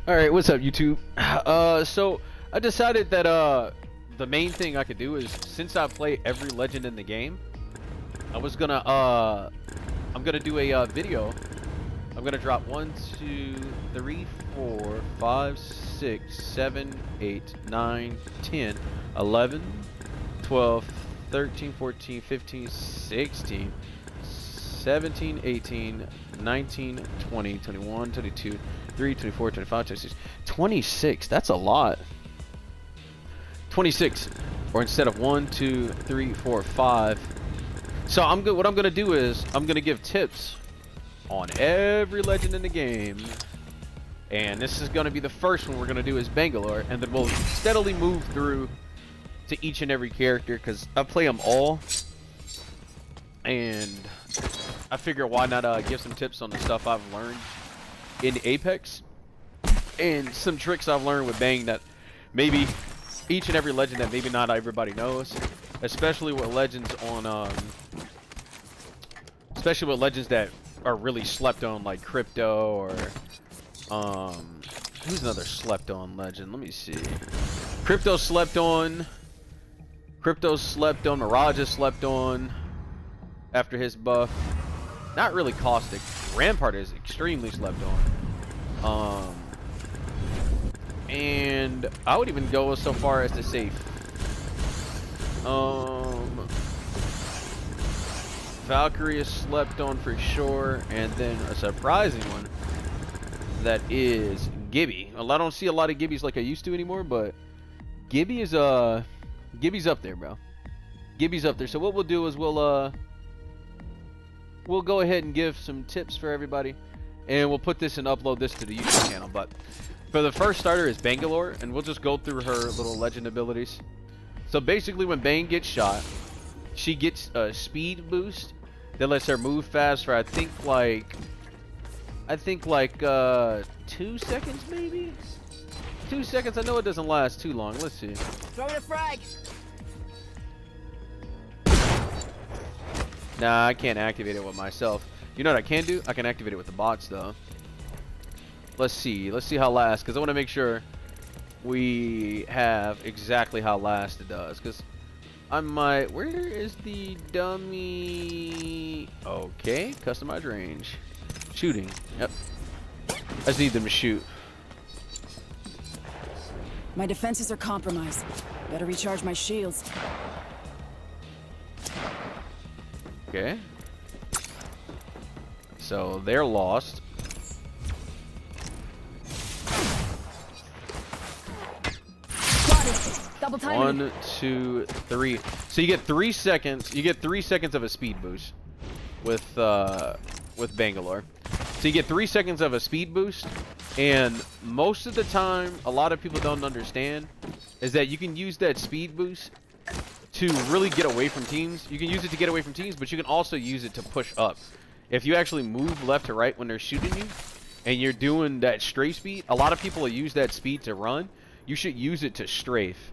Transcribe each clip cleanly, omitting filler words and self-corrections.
Alright, what's up YouTube? So I decided that the main thing I could do is, since I play every legend in the game, I was gonna I'm gonna do a video. I'm gonna drop 1 2 3 4 5 6 7 8 9 10 11 12 13 14 15 16 17 18 19 20 21 22 23 24 25 26 26. That's a lot. 26, or instead of 1 2 3 4 5. So I'm good. What I'm gonna do is I'm gonna give tips on every legend in the game, and this is gonna be the first one we're gonna do is Bangalore, and then we'll steadily move through to each and every character because I play them all, and I figure why not give some tips on the stuff I've learned in Apex and some tricks I've learned with Bang that maybe each and every legend that maybe not everybody knows, especially with legends on especially with legends that are really slept on, like Crypto, or who's another slept on legend? Let me see. Crypto slept on. Mirage is slept on after his buff. Not really Caustic. Rampart is extremely slept on. And I would even go so far as to say Valkyrie is slept on for sure, and then a surprising one that is Gibby. Well, I don't see a lot of Gibbies like I used to anymore, but Gibby is Gibby's up there, bro. Gibby's up there. So what we'll do is we'll go ahead and give some tips for everybody, and we'll put this and upload this to the YouTube channel. But for the first starter is Bangalore, and we'll just go through her little legend abilities. So basically, when Bang gets shot, she gets a speed boost that lets her move fast for I think like 2 seconds, maybe 2 seconds. I know it doesn't last too long. Let's see. Throw in a frag. Nah, I can't activate it with myself. You know what I can do? I can activate it with the bots though. Let's see how last, because I want to make sure we have exactly how last it does, because I might. Where is the dummy? Okay, customized range. Shooting. Yep. I just need them to shoot. My defenses are compromised. Better recharge my shields. Okay. So they're lost. Double time. 1 2 3. So you get 3 seconds. You get 3 seconds of a speed boost with Bangalore. So you get 3 seconds of a speed boost, and most of the time, a lot of people don't understand is that you can use that speed boost to really get away from teams. You can use it to get away from teams, but you can also use it to push up. If you actually move left to right when they're shooting you, and you're doing that strafe speed, a lot of people will use that speed to run. You should use it to strafe.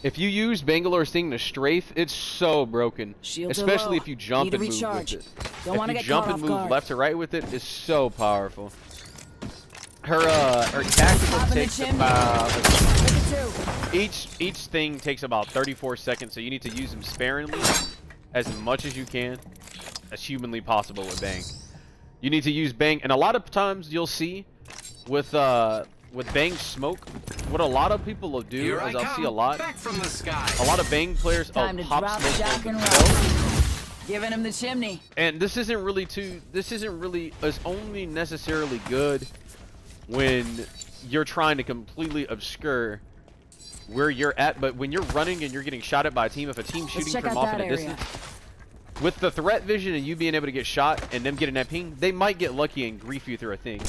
If you use Bangalore's thing to strafe, it's so broken. Shields especially low. if you jump Need and to move recharge. with it. Don't If wanna you get jump caught and off move guard. left to right with it, it's so powerful. Her tactical Top of the takes chimney. about Look at each thing takes about 34 seconds, so you need to use them sparingly, as much as you can, as humanly possible with Bang. You need to use Bang, and a lot of times you'll see with Bang smoke, what a lot of people will do is I'll see a lot of Bang players Time to pop drop, smoke jack, on and themselves. Giving him the chimney. And this isn't really it's only necessarily good when you're trying to completely obscure where you're at, but when you're running and you're getting shot at by a team, if a team's shooting check from out off in that a area. distance, with the threat vision and you being able to get shot and them getting that ping, they might get lucky and grief you through a thing.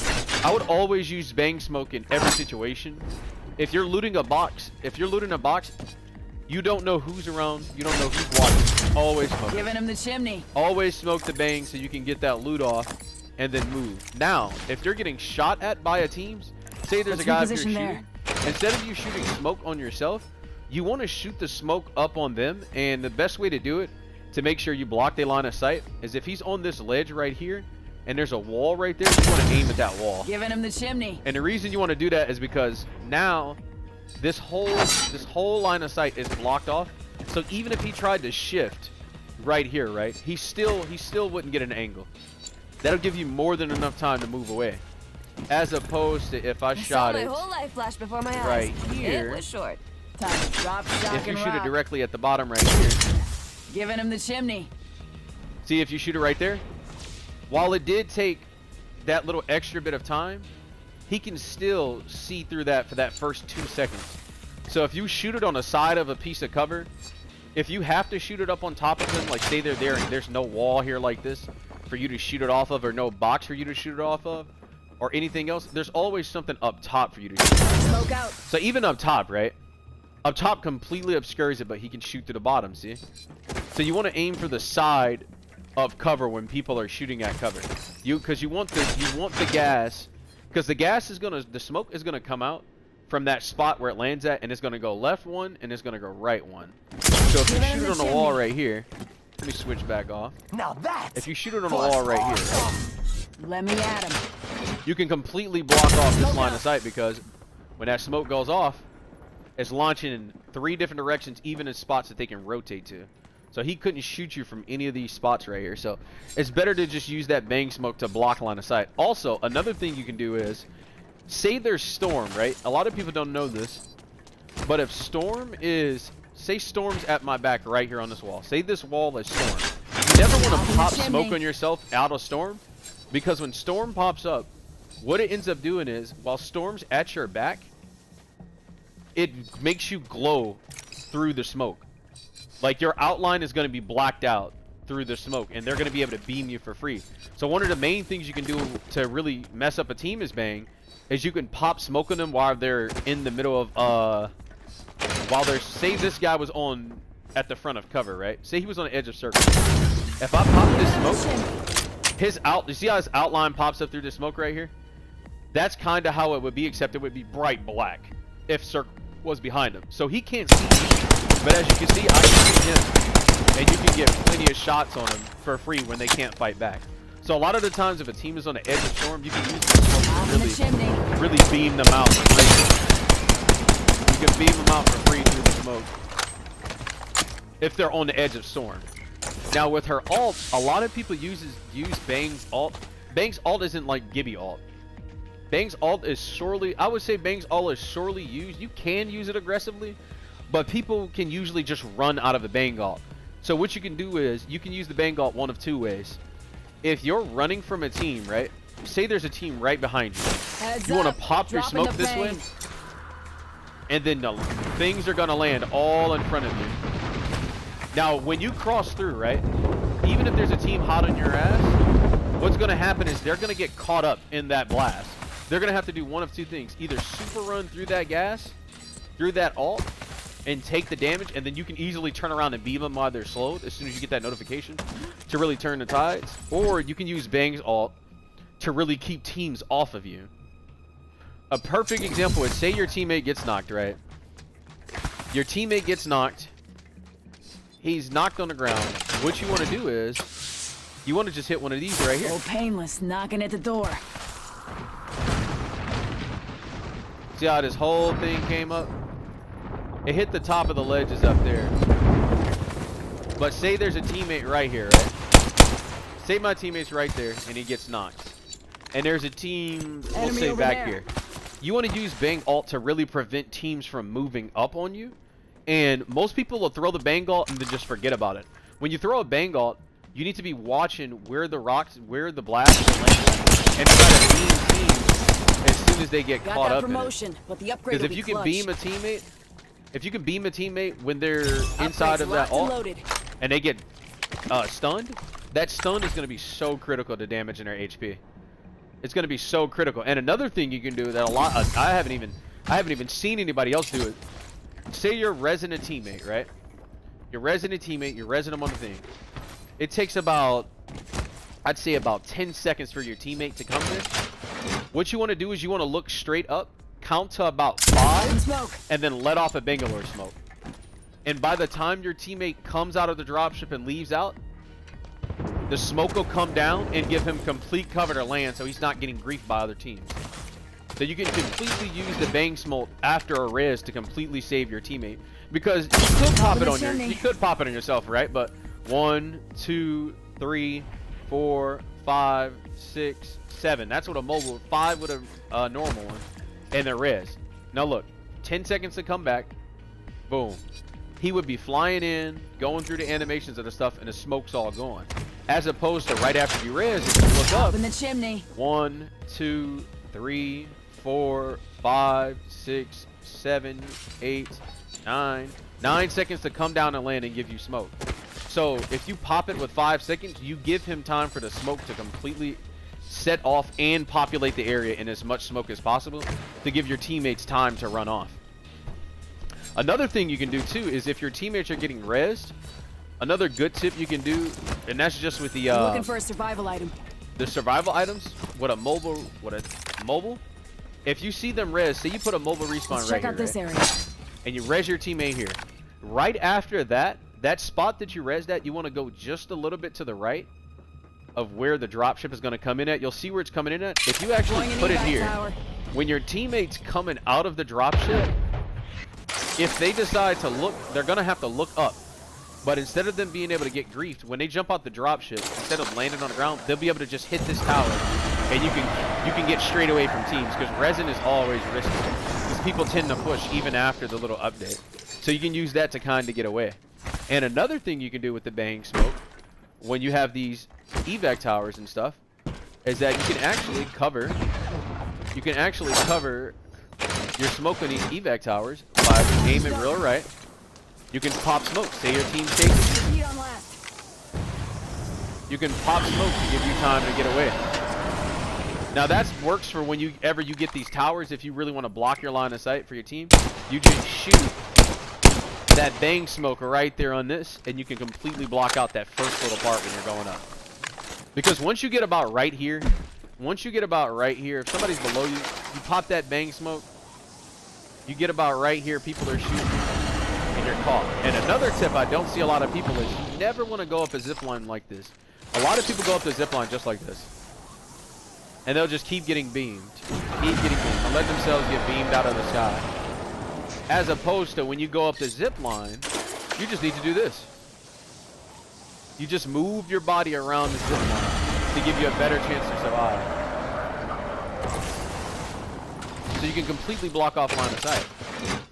I would always use Bang smoke in every situation. If you're looting a box, you don't know who's around, you don't know who's watching. Always smoke. Giving him the chimney. Always smoke the Bang so you can get that loot off and then move. Now, if you're getting shot at by a team, say there's a guy up here shooting, instead of you shooting smoke on yourself, you want to shoot the smoke up on them, and the best way to do it to make sure you block their line of sight is if he's on this ledge right here, and there's a wall right there, you want to aim at that wall. Giving him the chimney. And the reason you want to do that is because now this whole line of sight is blocked off. So even if he tried to shift right here, right, he still wouldn't get an angle. That'll give you more than enough time to move away. As opposed to if I shot it my whole life flash before my eyes. right here. It was short. Time to drop, shock, If you and shoot it rock. directly at the bottom right here. Giving him the chimney. See, if you shoot it right there, while it did take that little extra bit of time, he can still see through that for that first 2 seconds. So if you shoot it on the side of a piece of cover, if you have to shoot it up on top of them, like say they're there and there's no wall here like this for you to shoot it off of, or no box for you to shoot it off of, or anything else, there's always something up top for you to shoot. Smoke out. So even up top, right? Up top completely obscures it, but he can shoot to the bottom, see? So you want to aim for the side of cover when people are shooting at cover. Because you want the gas, because the smoke is gonna come out from that spot where it lands at, and it's gonna go left one and it's gonna go right one. So if you shoot it on the wall right here, let me switch back off. Now that. If you shoot it on the wall right here, right, Let me at him. you can completely block off this line of sight, because when that smoke goes off, it's launching in 3 different directions, even in spots that they can rotate to. So he couldn't shoot you from any of these spots right here. So it's better to just use that bang smoke to block line of sight. Also, another thing you can do is, say there's storm, right? A lot of people don't know this, but if storm is, say storm's at my back right here on this wall. Say this wall is storm. You never want to pop smoke on yourself out of storm, because when storm pops up, what it ends up doing is, while storm's at your back, it makes you glow through the smoke. Like your outline is going to be blacked out through the smoke, and they're going to be able to beam you for free. So one of the main things you can do to really mess up a team is bang, is you can pop smoke on them while they're in the middle of while they're, say this guy was on at the front of cover, right? Say he was on the edge of circle. If I pop this smoke, you see how his outline pops up through the smoke right here? That's kind of how it would be, except it would be bright black if circle was behind him. So he can't see me, but as you can see, I can see him, and you can get plenty of shots on him for free when they can't fight back. So a lot of the times if a team is on the edge of storm, you can use the smoke to really beam them out for free. You can beam them out for free through the smoke if they're on the edge of storm. Now with her ult, a lot of people use Bang's ult. Bang's ult isn't like Gibby ult. Bang's ult is sorely, I would say Bang's ult is sorely used. You can use it aggressively, but people can usually just run out of the Bang ult. So what you can do is, you can use the Bang ult one of 2 ways. If you're running from a team, right? Say there's a team right behind you. You want to pop your smoke this way, and then the things are going to land all in front of you. Now, when you cross through, right? Even if there's a team hot on your ass, what's going to happen is they're going to get caught up in that blast. They're going to have to do one of 2 things. Either super run through that gas, through that ult, and take the damage, and then you can easily turn around and beam them while they're slowed as soon as you get that notification to really turn the tides. Or you can use Bang's ult to really keep teams off of you. A perfect example is, say your teammate gets knocked, right? Your teammate gets knocked. He's knocked on the ground. What you want to do is, you want to just hit one of these right here. Oh, painless, knocking at the door. See how this whole thing came up? It hit the top of the ledges up there. But say there's a teammate right here, right? Say my teammate's right there and he gets knocked. And there's a team, we'll say back here. You want to use Bang ult to really prevent teams from moving up on you. And most people will throw the Bang ult and then just forget about it. When you throw a Bang ult, you need to be watching where the blast is landing, and try to beam teams as soon as they get caught up in it. Because if you can beam a teammate, when they're inside of that ult and they get stunned, that stun is going to be so critical to damaging their HP. It's going to be so critical. And another thing you can do that I haven't even seen anybody else do it. Say you're resident teammate, right? You're resident teammate, you're resident on the thing. It takes about, I'd say about 10 seconds for your teammate to come in. What you want to do is you want to look straight up, count to about 5, and then let off a Bangalore smoke. And by the time your teammate comes out of the dropship and leaves out, the smoke will come down and give him complete cover to land, so he's not getting griefed by other teams. So you can completely use the bang smoke after a res to completely save your teammate, because you could pop it on yourself, right? But 1, 2, 3, 4, 5, 6, 7. That's what a mobile. 5 with a normal one, and the res. Now look, 10 seconds to come back. Boom. He would be flying in, going through the animations of the stuff, and the smoke's all gone. As opposed to right after you res, if you look up in the chimney. 1, 2, 3, 4, 5, 6, 7, 8, 9. 9 seconds to come down and land and give you smoke. So if you pop it with 5 seconds, you give him time for the smoke to completely set off and populate the area in as much smoke as possible to give your teammates time to run off. Another thing you can do too is if your teammates are getting rezzed, another good tip you can do, and that's just with the looking for a survival item. The survival items, what a mobile, if you see them res, say you put a mobile respawn right here, check out this area, and you res your teammate here. Right after that, that spot that you resed at, you want to go just a little bit to the right of where the dropship is going to come in at. You'll see where it's coming in at. If you actually put it here, when your teammate's coming out of the dropship, if they decide to look, they're going to have to look up. But instead of them being able to get griefed, when they jump out the dropship, instead of landing on the ground, they'll be able to just hit this tower, and you can get straight away from teams, because resin is always risky. Because people tend to push even after the little update. So you can use that to kind of get away. And another thing you can do with the bang smoke, when you have these evac towers and stuff, is that you can actually cover your smoke on these evac towers by aiming real right. You can pop smoke. Say your team's chasing. You can pop smoke to give you time to get away. Now that works for when you get these towers. If you really want to block your line of sight for your team, you just shoot that bang smoke right there on this, and you can completely block out that first little part when you're going up. Because once you get about right here, if somebody's below you, you pop that bang smoke, you get about right here, people are shooting, and you're caught. And another tip I don't see a lot of people is you never want to go up a zip line like this. A lot of people go up the zip line just like this, and they'll just keep getting beamed, and let themselves get beamed out of the sky. As opposed to when you go up the zip line, you just need to do this. You just move your body around the zip line to give you a better chance to survive. So you can completely block off line of sight.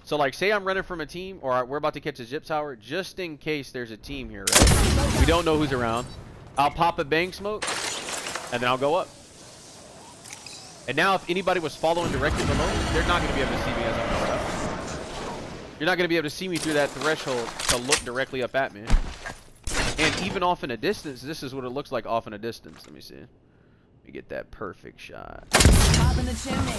So like say I'm running from a team, or we're about to catch a zip tower, just in case there's a team here, right? We don't know who's around. I'll pop a bang smoke, and then I'll go up. And now if anybody was following directly below, they're not going to be able to see me as I'm going up. You're not going to be able to see me through that threshold to look directly up at me. And even off in a distance, this is what it looks like off in a distance. Let me see. Let me get that perfect shot. Top in the chimney.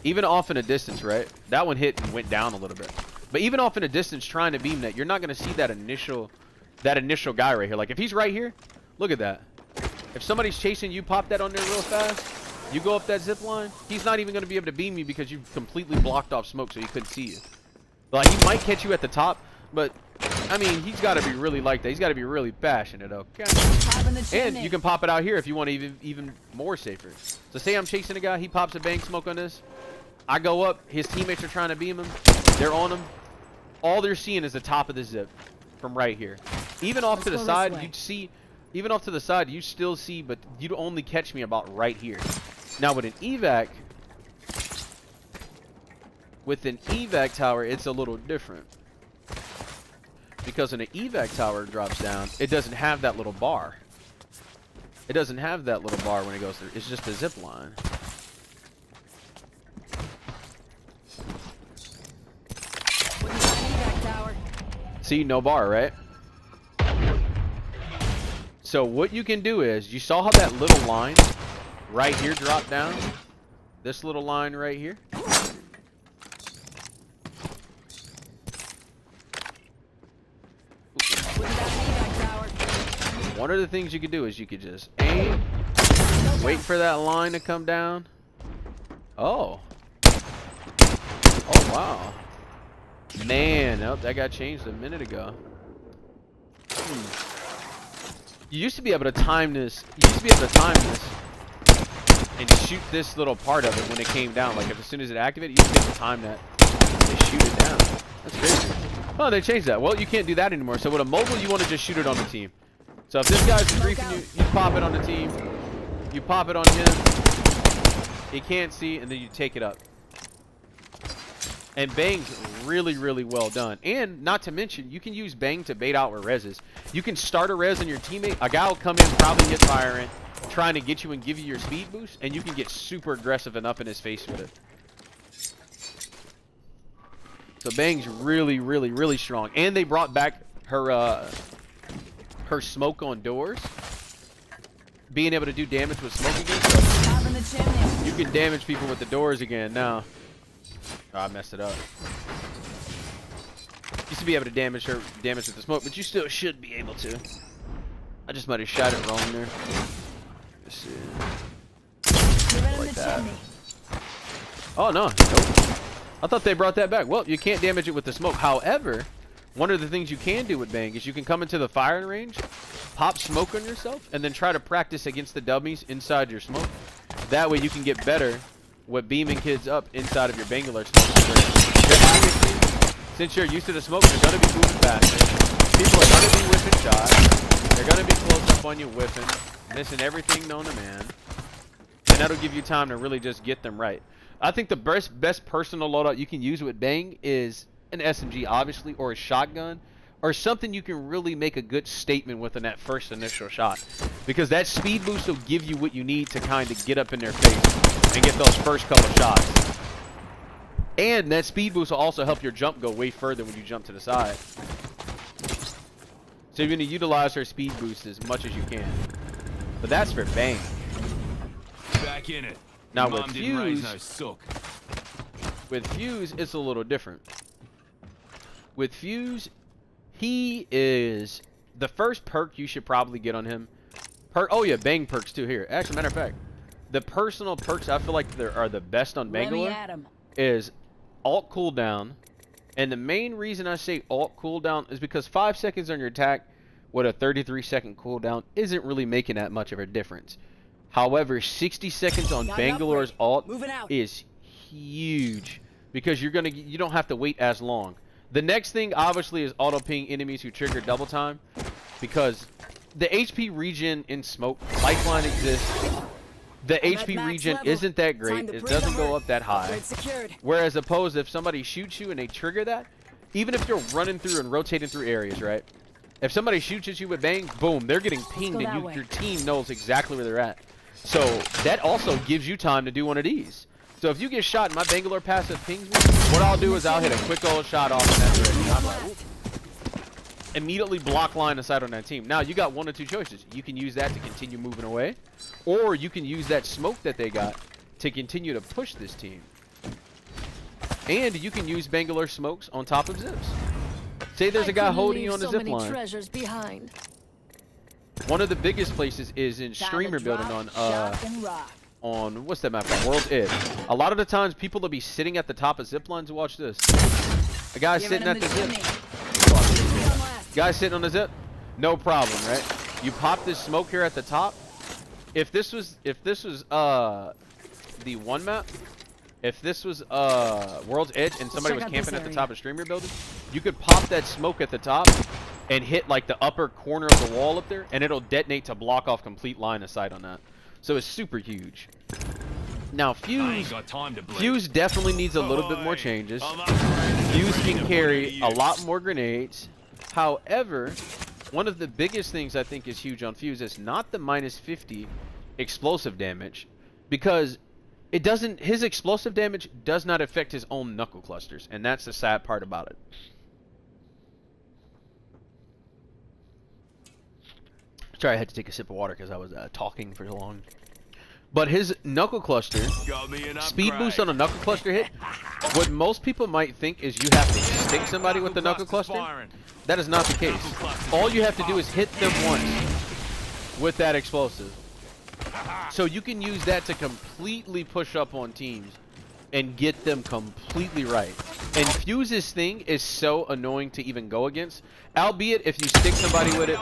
Even off in a distance, right? That one hit and went down a little bit. But even off in a distance trying to beam that, you're not going to see that initial guy right here. Like if he's right here, look at that. If somebody's chasing you, pop that on there real fast. You go up that zip line, he's not even going to be able to beam you because you've completely blocked off smoke so he couldn't see you. Like, he might catch you at the top, but, I mean, he's got to be really like that. He's got to be really passionate, okay? And you can pop it out here if you want to even more safer. So say I'm chasing a guy, he pops a bang smoke on this. I go up, his teammates are trying to beam him. They're on him. All they're seeing is the top of the zip from right here. Even off to the side, you'd see, even off to the side, you still see, but you'd only catch me about right here. Now with an evac tower, it's a little different. Because when an evac tower drops down, it doesn't have that little bar. It doesn't have that little bar when it goes through. It's just a zip line. See, no bar, right? So what you can do is, you saw how that little line right here dropped down? This little line right here? One of the things you could do is you could just aim, wait for that line to come down. Oh. Oh, wow. Man, that got changed a minute ago. You used to be able to time this. You used to be able to time this and shoot this little part of it when it came down. Like if as soon as it activated, you used to be able to time that and shoot it down. That's crazy. Oh, they changed that. Well, you can't do that anymore. So with a mobile, you want to just shoot it on the team. So if this guy's griefing you, you pop it on the team. You pop it on him. He can't see, and then you take it up. And Bang's really, really well done. And not to mention, you can use Bang to bait out with reses. You can start a res on your teammate. A guy will come in, probably hit firing, trying to get you and give you your speed boost, and you can get super aggressive and up in his face with it. So Bang's really, really, really strong. And they brought back her her smoke on doors. Being able to do damage with smoke again. So you can damage people with the doors again now. Oh, I messed it up. Used to be able to damage with the smoke, but you still should be able to. I just might have shot it wrong there. Let's see. Like that. Oh no. Nope. I thought they brought that back. Well, you can't damage it with the smoke. However, one of the things you can do with Bang is you can come into the firing range, pop smoke on yourself, and then try to practice against the dummies inside your smoke. That way you can get better with beaming kids up inside of your Bangalore smoke. Since you're used to the smoke, they're going to be moving faster. People are going to be whipping shots. They're going to be close up on you whipping, missing everything known to man. And that'll give you time to really just get them right. I think the best personal loadout you can use with Bang is an SMG, obviously, or a shotgun, or something you can really make a good statement with in that first initial shot. Because that speed boost will give you what you need to kind of get up in their face and get those first couple shots. And that speed boost will also help your jump go way further when you jump to the side. So you're going to utilize her speed boost as much as you can. But that's for Bang. Back in it. Now with Fuse, it's a little different. With Fuse, he is the first perk you should probably get on him. Oh yeah, Bang perks too here. Actually, matter of fact, the personal perks I feel like are the best on Bangalore is alt cooldown. And the main reason I say alt cooldown is because 5 seconds on your attack with a 33-second cooldown isn't really making that much of a difference. However, 60 seconds on Bangalore's alt is huge because you don't have to wait as long. The next thing obviously is auto ping enemies who trigger double time because the HP regen in smoke lifeline exists. The HP regen isn't that great. It doesn't go up that high. Whereas opposed if somebody shoots you and they trigger that, even if you're running through and rotating through areas, right? If somebody shoots at you with Bang, boom, they're getting pinged and your team knows exactly where they're at. So that also gives you time to do one of these. So if you get shot and my Bangalore passive pings me, what I'll do is I'll hit a quick old shot off in that direction. I'm like, whoop. Immediately block line of sight on that team. Now you got one or two choices. You can use that to continue moving away, or you can use that smoke that they got to continue to push this team. And you can use Bangalore smokes on top of zips. Say there's a guy holding you on the zip line. Treasures behind. One of the biggest places is in streamer building on what's that map called? World's Edge. A lot of the times people will be sitting at the top of zip lines. Watch this. A guy sitting at the zip. Guy sitting on the zip. No problem, right? You pop this smoke here at the top. If this was the one map, if this was World's Edge and somebody was camping at the top of streamer building, you could pop that smoke at the top and hit like the upper corner of the wall up there, and it'll detonate to block off complete line of sight on that. So it's super huge. Now Fuse definitely needs a little bit more changes. Fuse can carry a lot more grenades. However, one of the biggest things I think is huge on Fuse is not the -50 explosive damage, because it doesn't. His explosive damage does not affect his own knuckle clusters, and that's the sad part about it. Sorry, I had to take a sip of water because I was talking for so long. But his knuckle cluster, speed boost on a knuckle cluster hit, what most people might think is you have to stick somebody with the knuckle cluster. That is not the case. All you have to do is hit them once with that explosive. So you can use that to completely push up on teams and get them completely right. And Fuse's thing is so annoying to even go against. Albeit, if you stick somebody with it,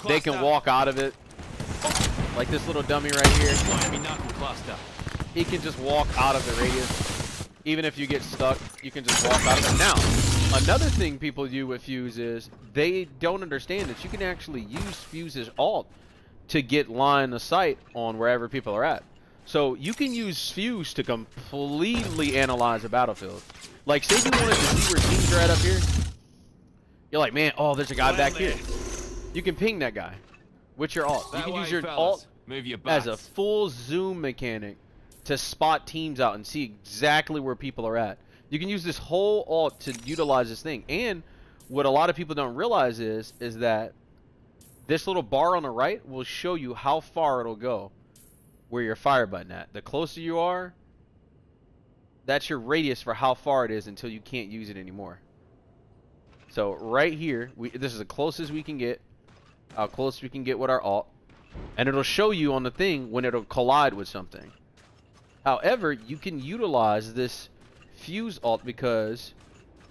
they can walk out of it. Like this little dummy right here. He can just walk out of the radius. Even if you get stuck, you can just walk out of it. Now, another thing people do with Fuse is they don't understand that you can actually use Fuse's ult to get line of sight on wherever people are at. So you can use Fuse to completely analyze a battlefield. Like, say you wanted to see where teams are at up here. You're like, man, oh, there's a guy back here. You can ping that guy with your ult. You can use your ult as a full zoom mechanic to spot teams out and see exactly where people are at. You can use this whole ult to utilize this thing. And what a lot of people don't realize is that this little bar on the right will show you how far it'll go where your fire button at. The closer you are, that's your radius for how far it is until you can't use it anymore. So right here, this is the closest we can get, how close we can get with our ult, and it'll show you on the thing when it'll collide with something. However, you can utilize this Fuse ult because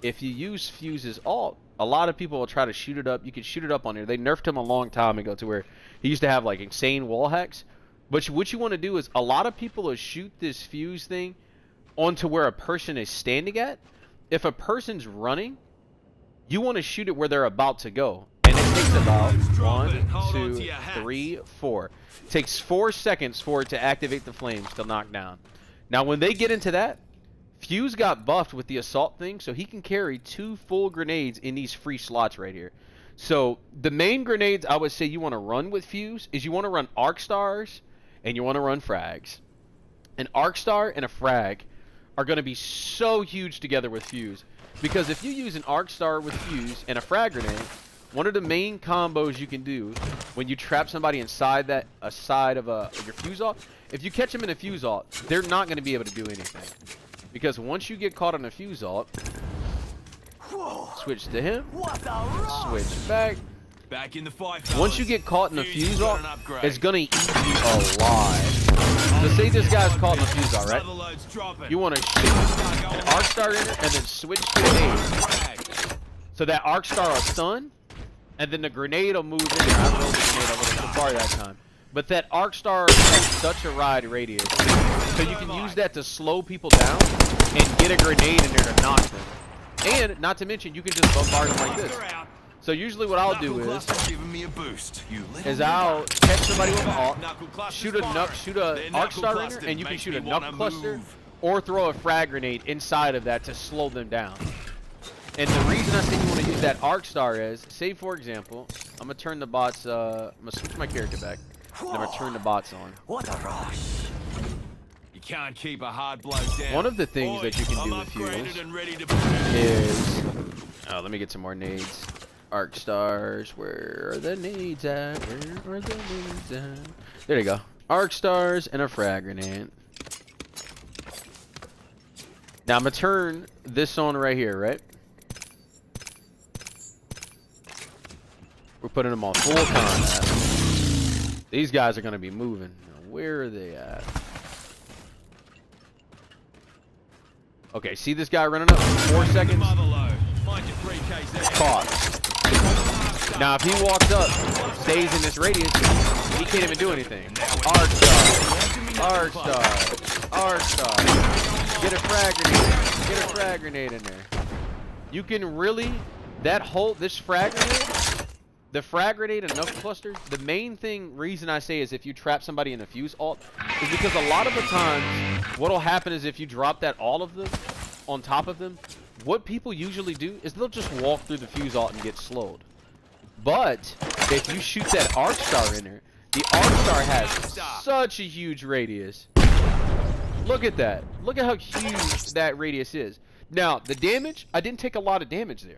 if you use Fuse's ult, a lot of people will try to shoot it up. You can shoot it up on here. They nerfed him a long time ago to where he used to have like insane wall hacks. But what you want to do is a lot of people will shoot this Fuse thing onto where a person is standing at. If a person's running, you want to shoot it where they're about to go. And it takes about 1, 2, 3, 4. It takes 4 seconds for it to activate the flames to knock down. Now when they get into that, Fuse got buffed with the assault thing, so he can carry 2 full grenades in these free slots right here. So the main grenades I would say you want to run with Fuse is you want to run Arc Stars and you want to run frags. An Arc Star and a frag are going to be so huge together with Fuse. Because if you use an Arc Star with Fuse and a frag grenade, one of the main combos you can do when you trap somebody inside that of your Fuse ult, if you catch them in a Fuse ult, they're not going to be able to do anything. Because once you get caught in a Fuse ult, switch to him, switch back. Back in the fight, once you get caught in a Fuse ult, it's going to eat you alive. So say this guy's caught in a Fuse ult, right? You want to shoot an Arc Star in it and then switch to an aim. So that Arc Star will stun, and then the grenade will move in there. I don't know the grenade, I wasn't so far that time. But that Arc Star has such a wide radius, so you can use that to slow people down and get a grenade in there to knock them. And, not to mention, you can just bombard them like this. So usually what I'll do is I'll catch somebody with an ult, shoot a Arc Star in there, and you can shoot a Knuckle Cluster, or throw a frag grenade inside of that to slow them down. And the reason I say you want to use that Arc Star is, say for example, I'm going to turn the bots, I'm going to switch my character back, and I'm going to turn the bots on. What a rush. You can't keep a hard blow down. One of the things that you can do with Fuse is, let me get some more nades. Arc Stars, where are the nades at? Where are the nades at? There you go. Arc Stars and a frag grenade. Now I'm going to turn this on right here, right? We're putting them on full combat. These guys are going to be moving. Now, where are they at? Okay, see this guy running up? 4 seconds? Caught. Now, if he walks up, stays in this radius, he can't even do anything. Arc Star. Arc Star. Arc Star. Get a frag grenade. Get a frag grenade in there. You can really, this frag grenade, the frag grenade and Knuckle Cluster, the main reason I say is if you trap somebody in a Fuse ult, is because a lot of the times, what'll happen is if you drop that all of them on top of them, what people usually do is they'll just walk through the Fuse ult and get slowed. But if you shoot that Arc Star in there, the Arc Star has such a huge radius. Look at that. Look at how huge that radius is. Now, the damage, I didn't take a lot of damage there.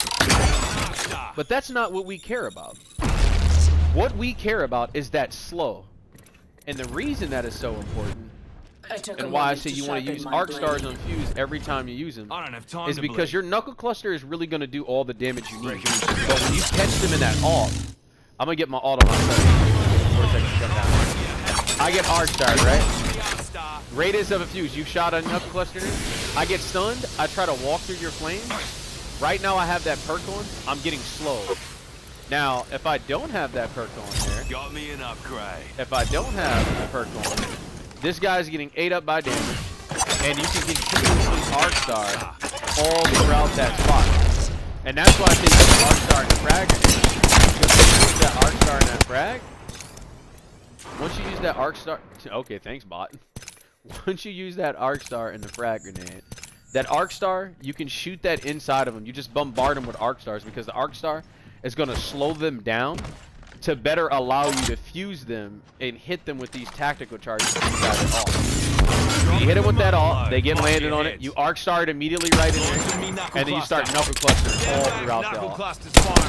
But that's not what we care about. What we care about is that slow. And the reason that is so important, and why I say you want to use Arc Stars on Fuse every time you use them, is because your Knuckle Cluster is really going to do all the damage you need. But when you catch them in that ult, I'm going to get my ult on myself. I get Arc Star, right? Radius of a fuse. You shot a knuckle cluster. I get stunned. I try to walk through your flames. Right now I have that perk on. I'm getting slow. Now, if I don't have that perk on there, Got me an upgrade. if I don't have the perk on, this guy's getting ate up by damage, and you can continuously arc star all throughout that spot. And that's why I think the arc star in the frag grenade. Because once you use that arc star in that frag, once you use that arc star, okay, thanks bot. Once you use that arc star in the frag grenade, that arc star, you can shoot that inside of them. You just bombard them with arc stars because the arc star is going to slow them down to better allow you to fuse them and hit them with these tactical charges inside it all. You hit it with that alt, they get landed on it, you arc star it immediately right in there, and then you start knuckle clustering all throughout the alt.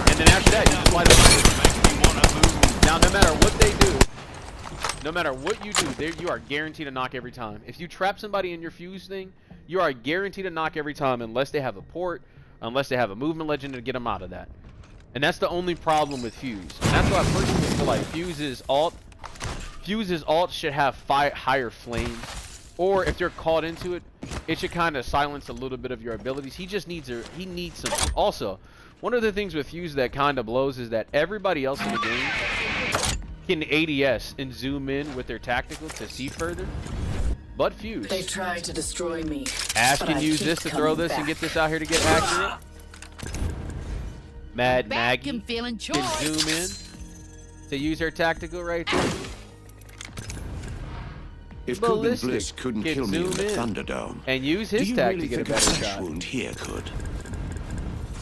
And then after that, you just light them up. Now, no matter what they do, no matter what you do, you are guaranteed to knock every time. If you trap somebody in your fuse thing, you are guaranteed to knock every time unless they have a port, unless they have a movement legend to get them out of that. And that's the only problem with Fuse. And that's why I personally feel like Fuse's alt should have higher flames. Or if you're caught into it, it should kind of silence a little bit of your abilities. He just needs he needs something. Also, one of the things with Fuse that kind of blows is that everybody else in the game can ADS and zoom in with their tactical to see further. But Fuse. They tried to destroy me. Ash but can I use keep this to throw coming this and back. get this out here to get accurate. Mad Back Maggie and feeling can choice. zoom in to use her tactical right there. If Kugan Ballistic Bliss couldn't can kill me in zoom the in Thunderdome, and use do his you tact really to get a think a better flesh shot. wound here could?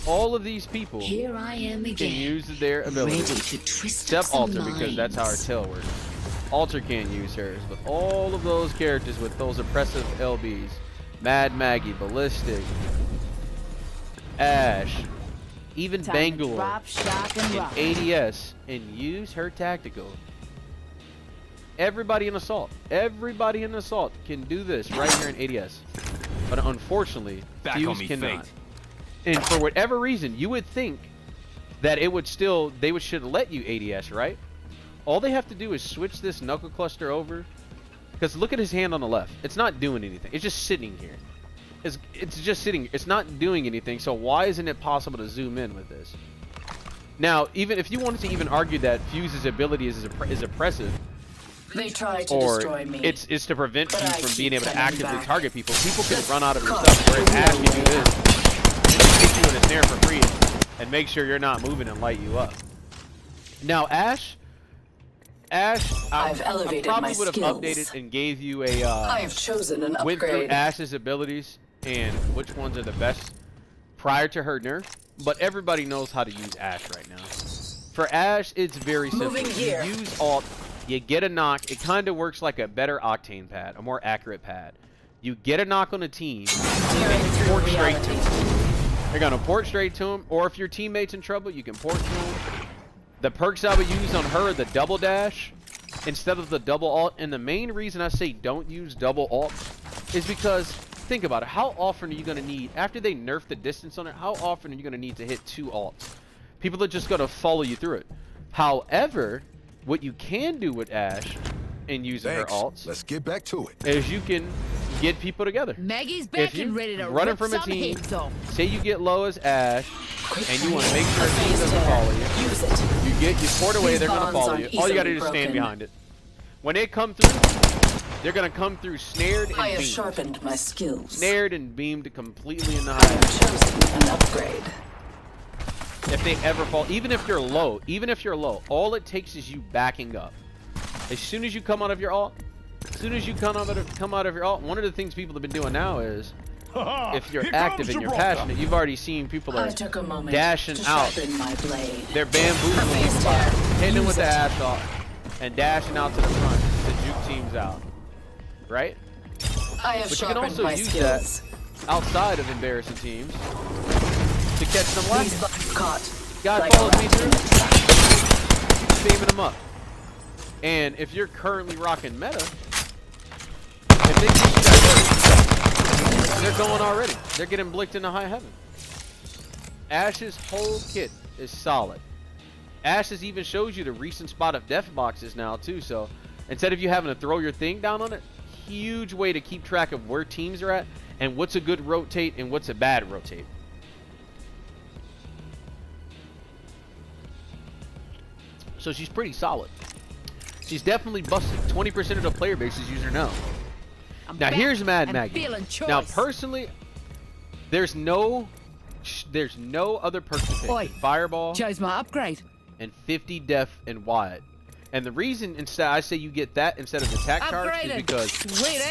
All of these people Here I am can again, use their ready ability. to twist Except up some Alter because that's how her minds. tail works. Alter can't use hers, but all of those characters with those oppressive LBs, Mad Maggie, Ballistic, Ash, even Time to Bangalore, drop, shock, and rock. and ADS, and use her tactical. Everybody in Assault can do this right here in ADS. But unfortunately, Back on Fuse me, cannot. Fate. And for whatever reason, you would think that it would still, should let you ADS, right? All they have to do is switch this knuckle cluster over. Because look at his hand on the left. It's not doing anything. It's just sitting here. It's just sitting. It's not doing anything. So why isn't it possible to zoom in with this? Now, even if you wanted to even argue that Fuse's ability is oppressive, They tried to or destroy me. it's to prevent But you I from keep being able to coming actively back. target people, people can run out of your stuff. Whereas Ash can do this, and just hit you in a snare for free, and make sure you're not moving and light you up. Now, Ash, I've I elevated probably my would have skills. updated and gave you a I have chosen an went through upgrade. Ash's abilities and which ones are the best prior to her nerf, but everybody knows how to use Ash right now. For Ash, it's very simple. Moving here. You use alt, you get a knock. It kind of works like a better Octane pad, a more accurate pad. You get a knock on a team, Tearing through port straight to reality. him. You're gonna port straight to him, or if your teammate's in trouble, you can port to him. The perks I would use on her, the double dash instead of the double alt, and the main reason I say don't use double alt is because think about it. How often are you gonna need, after they nerf the distance on it, how often are you gonna need to hit 2 alts? People are just gonna follow you through it. However, what you can do with Ash and using her Thanks. alts Let's get back to it. is you can get people together. Maggie's If back you and ready to running rip from a some team, heads off. say you get low as Ash, and you want to make sure A a team phase doesn't tear. follow you. Use it. You port away, These they're gonna bonds follow aren't you. All you gotta do easily is stand broken. behind it. When they come through, they're gonna come through snared and I have beamed. sharpened my skills. Snared and beamed completely in the I have high. chosen an upgrade. If they ever fall, even if you're low, all it takes is you backing up. As soon as you come out of your alt, one of the things people have been doing now is, if you're active and you're passionate, you've already seen people I are took a moment dashing to out. sharpen my blade. They're bamboozling Phase people by tear. hitting them with Use the it. ash off and dashing out to the front to juke teams out. Right? I have But you can sharpened also my use skills. Outside of embarrassing teams to catch them lacking. These bugs caught. Guy like follows me rats in through, a trap. spamming them up. And if you're currently rocking meta, if they keep you that way, they're going already. They're getting blicked into high heaven. Ash's whole kit is solid. Ash's even shows you the recent spot of death boxes now too, so instead of you having to throw your thing down on it, huge way to keep track of where teams are at and what's a good rotate and what's a bad rotate. So she's pretty solid. She's definitely busted. 20% of the player base is using her now. Now here's Mad Maggie. Now personally, there's no other perk to pick. Oi, Fireball chose my upgrade. and 50 Def and Wyatt. And the reason instead I say you get that instead of attack charge is because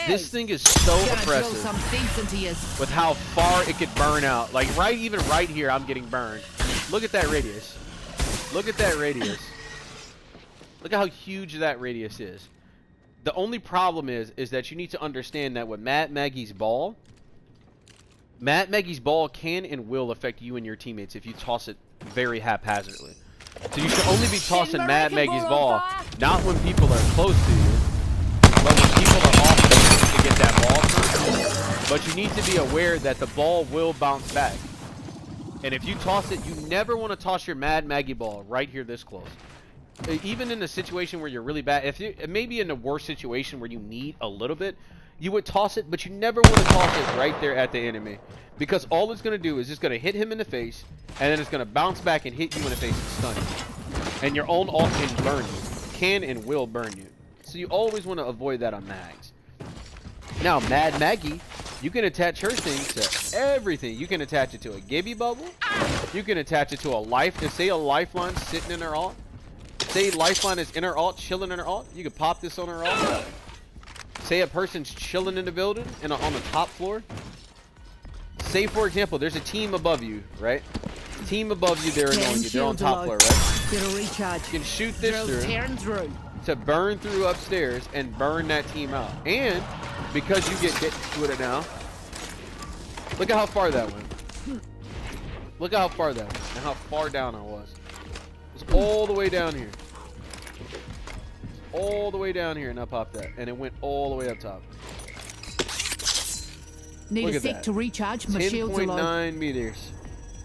this thing is so oppressive with how far it could burn out. Like even right here, I'm getting burned. Look at that radius. Look at that radius. Look at how huge that radius is. The only problem is that you need to understand that with Mad Maggie's ball can and will affect you and your teammates if you toss it very haphazardly. So you should only be tossing Mad Maggie's ball, not when people are close to you, but when people are off base to get that ball from. But you need to be aware that the ball will bounce back. And if you toss it, you never want to toss your Mad Maggie ball right here this close. Even in a situation where you're really bad, if you maybe in a worse situation where you need a little bit, you would toss it, but you never want to toss it right there at the enemy, because all it's going to do is it's going to hit him in the face, and then it's going to bounce back and hit you in the face and stun you. And your own ult can burn you, can and will burn you. So you always want to avoid that on Mags. Now Mad Maggie, you can attach her thing to everything. You can attach it to a Gibby bubble. You can attach it to a life. Say a lifeline sitting in her ult. Say lifeline is in her ult, chilling in her ult. You can pop this on her ult. Say a person's chilling in the building and on the top floor. Say for example, there's a team above you, right? Team above you, they're annoying you. They're on top floor, right? It'll recharge. You can shoot this through to burn through upstairs and burn that team out. And because you get hit with it now, look at how far that went. Look at how far that went and how far down I was. It's all the way down here. All the way down here, and I popped that, and it went all the way up top. Need a sec to recharge. My shields are low. 10.9 meters.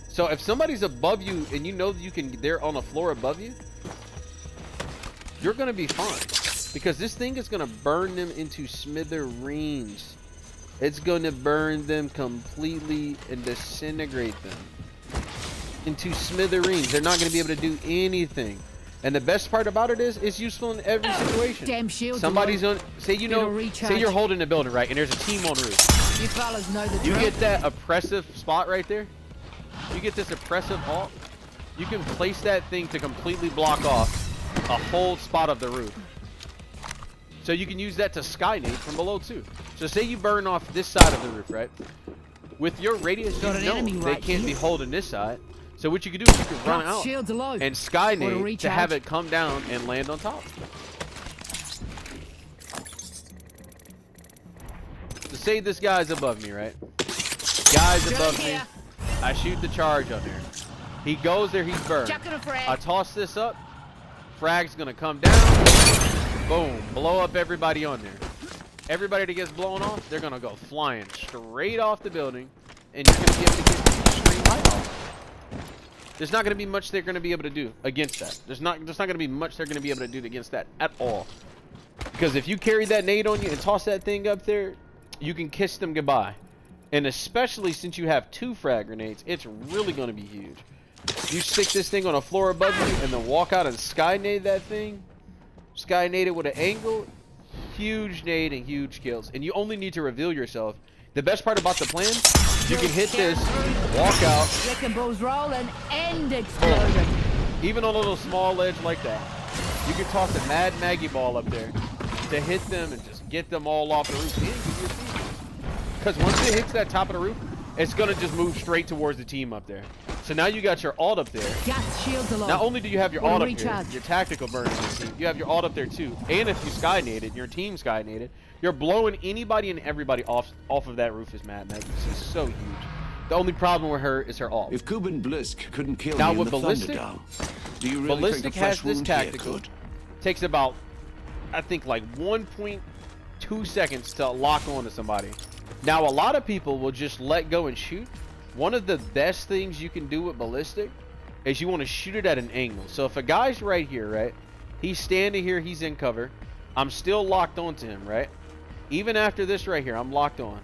So if somebody's above you and you know that they're on a floor above you, you're gonna be fine, because this thing is gonna burn them into smithereens. It's gonna burn them completely and disintegrate them into smithereens. They're not gonna be able to do anything. And the best part about it is it's useful in every situation. Damn shield. Somebody's on, say you're holding the building, right, and there's a team on roof. You fellas know the drill. You get that oppressive spot right there. You get this oppressive ult. You can place that thing to completely block off a whole spot of the roof. So you can use that to skynade from below too. So say you burn off this side of the roof, right? With your radius, you know they can't be holding this side. So what you can do is you can run out and skynade to have it come down and land on top. So say this guy's above me, right? Guy's above me. I shoot the charge on there. He goes there, he's burned. I toss this up. Frag's gonna come down. Boom. Blow up everybody on there. Everybody that gets blown off, they're gonna go flying straight off the building, and you're gonna be able to get extreme height off. There's not going to be much they're going to be able to do against that. There's not going to be much they're going to be able to do against that at all. Because if you carry that nade on you and toss that thing up there, you can kiss them goodbye. And especially since you have 2 frag grenades, it's really going to be huge. You stick this thing on a floor above you and then walk out and sky nade that thing. Sky nade it with an angle. Huge nade and huge kills. And you only need to reveal yourself. The best part about the plan, you can hit this, walk out. Wrecking balls roll and end explosion. Even on a little small ledge like that, you can toss a Mad Maggie ball up there to hit them and just get them all off the roof. Because once it hits that top of the roof, it's going to just move straight towards the team up there. So now you got your ult up there. Not only do you have your ult up here, your tactical burn, you have your ult up there too. And if you sky naded, your team sky naded, you're blowing anybody and everybody off of that roof. Is Mad Maggie. This is so huge. The only problem with her is her ult. If Kuben Blisk couldn't kill now me with in the Ballistic, Thunderdome, do you really Ballistic think a has fresh this wound here tactical. could? Takes about, I think, like 1.2 seconds to lock on to somebody. Now a lot of people will just let go and shoot. One of the best things you can do with Ballistic is you want to shoot it at an angle. So if a guy's right here, right, he's standing here, he's in cover, I'm still locked onto him, right? Even after this right here, I'm locked on.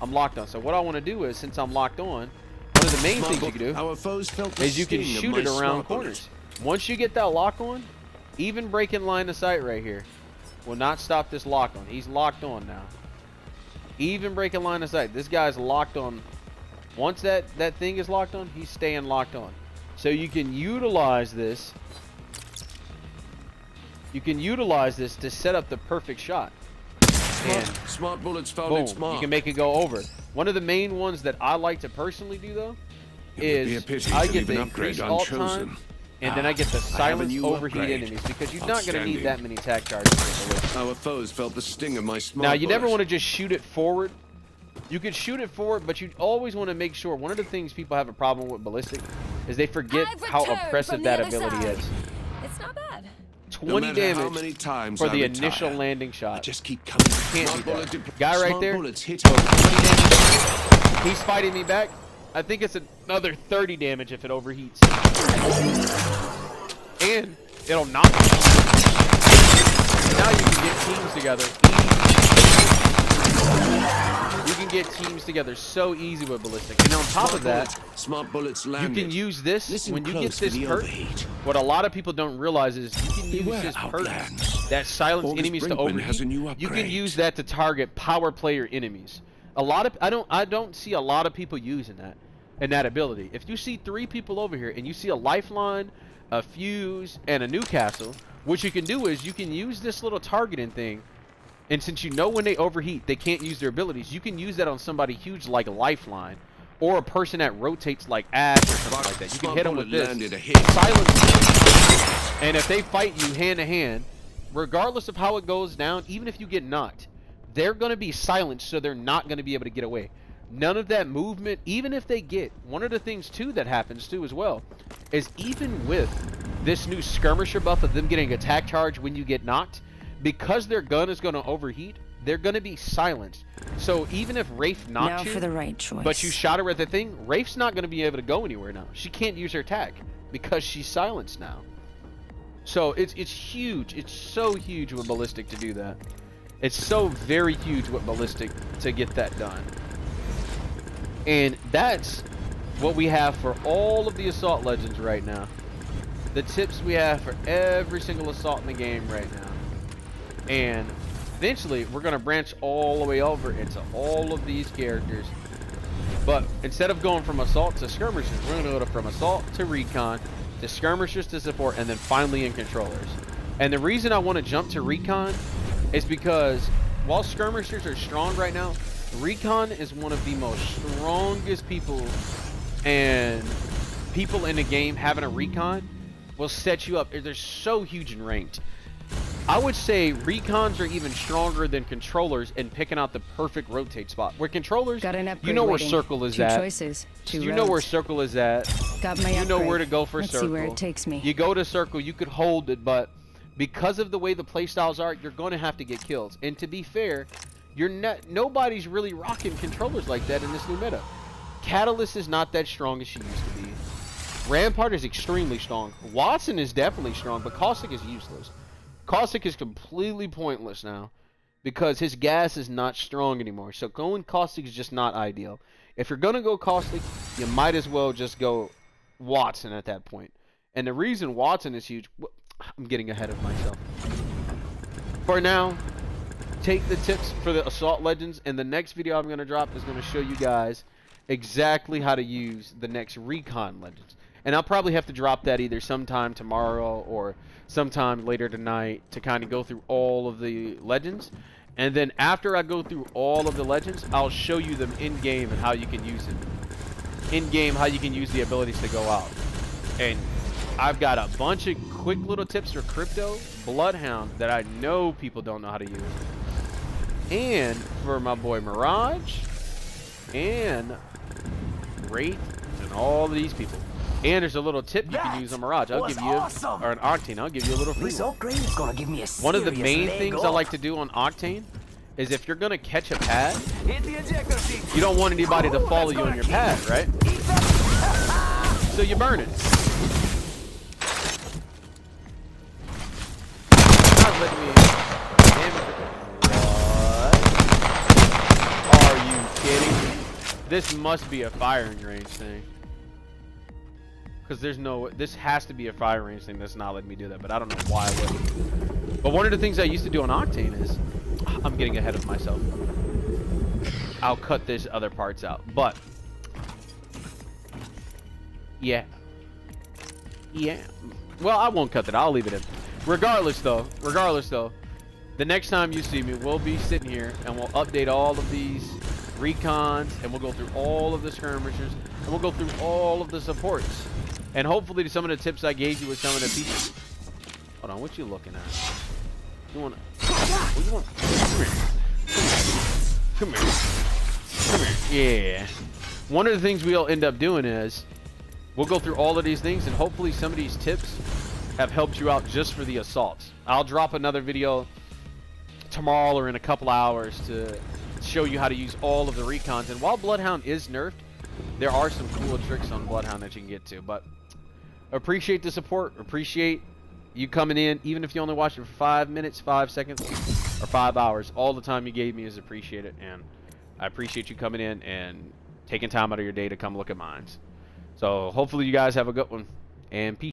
I'm locked on. So what I want to do is, since I'm locked on, one of the main things you can do Our foes felt the is you can sting of shoot my it around smart bullet. corners. Once you get that lock on, even breaking line of sight right here will not stop this lock on. He's locked on now. Even breaking line of sight. This guy's locked on. Once that thing is locked on, he's staying locked on. So you can utilize this. You can utilize this to set up the perfect shot. And Smart bullets found boom, its mark. you can make it go over. One of the main ones that I like to personally do though It would be a is pity I to get leave an the upgrade increased alt unchosen. time, and then I get the I have a silence new overheat upgrade. enemies because you're not going to need Outstanding. that many tac charges. with the list. Our foes felt the sting of my smart Now you never bullet. want to just shoot it forward. You can shoot it forward, but you always want to make sure. One of the things people have a problem with ballistic is they forget I've how returned oppressive from the that other ability side. is. It's not bad. 20 No matter how damage many times for I the retire, initial landing I shot. just keep coming. Can't Smart do bullet that. dep- Guy right smart there. bullets hit So 20 damage. He's fighting me back. I think it's another 30 damage if it overheats. And it'll knock you. And now you can get teams together. You can get teams together so easy with ballistic. And on top of that, smart bullets you landed. can use this Listen when you get close for this the perk. overheat. What a lot of people don't realize is you can use Beware, this perk Outlands. that silence August enemies to Brinkman has a overheat. new You can upgrade. use that to target power player enemies. A lot of I don't see a lot of people using that and that ability. If you see 3 people over here and you see a lifeline, a fuse, and a Newcastle, what you can do is you can use this little targeting thing. And since you know when they overheat, they can't use their abilities, you can use that on somebody huge like Lifeline, or a person that rotates like Ash or something like that. You can Smart hit them with bullet this, landed a hit. silence, and if they fight you hand to hand, regardless of how it goes down, even if you get knocked, they're going to be silenced, so they're not going to be able to get away. None of that movement, even if they get, one of the things too that happens too as well, is even with this new skirmisher buff of them getting attack charge when you get knocked, because their gun is going to overheat, they're going to be silenced. So even if Rafe knocked Now you, for the right choice. but you shot her at the thing, Rafe's not going to be able to go anywhere now. She can't use her attack because she's silenced now. So it's huge. It's so huge with ballistic to do that. It's so very huge with ballistic to get that done. And that's what we have for all of the assault legends right now. The tips we have for every single assault in the game right now. And eventually we're going to branch all the way over into all of these characters. But instead of going from assault to skirmishers, we're going to go from assault to recon, to skirmishers to support, and then finally in controllers. And the reason I want to jump to recon is because while skirmishers are strong right now, recon is one of the most strongest people, and people in the game having a recon will set you up. They're so huge in ranked. I would say recons are even stronger than controllers in picking out the perfect rotate spot. Where controllers, Got an upgrade you know where waiting. circle is 2 at. choices, 2 You know where roads. circle is at. Got my You know upgrade. where to go for Let's circle. see where it takes me. You go to circle, you could hold it, but because of the way the playstyles are, you're going to have to get kills. And to be fair, nobody's really rocking controllers like that in this new meta. Catalyst is not that strong as she used to be. Rampart is extremely strong. Watson is definitely strong, but Caustic is useless. Caustic is completely pointless now because his gas is not strong anymore. So going Caustic is just not ideal. If you're going to go Caustic, you might as well just go Watson at that point. And the reason Watson is huge, I'm getting ahead of myself. For now, take the tips for the Assault Legends, and the next video I'm going to drop is going to show you guys exactly how to use the next Recon Legends. And I'll probably have to drop that either sometime tomorrow or sometime later tonight to kind of go through all of the Legends. And then after I go through all of the Legends, I'll show you them in-game and how you can use it. In-game, how you can use the abilities to go out. And I've got a bunch of quick little tips for Crypto, Bloodhound that I know people don't know how to use. And for my boy Mirage, and Wraith, and all of these people. And there's a little tip you can use on Mirage. I'll give you, or an Octane, I'll give you a little free This one. upgrade is gonna give me a One of the serious main leg things I up. like to do on Octane is if you're going to catch a pad, Hit the ejector seat. you don't want anybody to Ooh, follow that's you on gonna your kill pad, right? Eat that. So you burn it. Not letting me damage it. What? This must be a firing range thing. Because there's no... This has to be a firing range thing that's not letting me do that. But I don't know why it wouldn't. But one of the things I used to do on Octane is... I'm getting ahead of myself. I'll cut this other parts out. But... Yeah. Yeah. Well, I won't cut that. I'll leave it in. Regardless, though, the next time you see me, we'll be sitting here and we'll update all of these recons, and we'll go through all of the skirmishers, and we'll go through all of the supports, and hopefully some of the tips I gave you with some of the people. Hold on, what you looking at? You wanna? What you want? Come here. Come here. Yeah. One of the things we'll end up doing is we'll go through all of these things, and hopefully some of these tips have helped you out just for the assaults. I'll drop another video tomorrow or in a couple hours to show you how to use all of the recons. And while Bloodhound is nerfed, there are some cool tricks on Bloodhound that you can get to. But appreciate the support. Appreciate you coming in, even if you only watched it for 5 minutes, 5 seconds, or 5 hours. All the time you gave me is appreciated, and I appreciate you coming in and taking time out of your day to come look at mines. So hopefully you guys have a good one, and peace.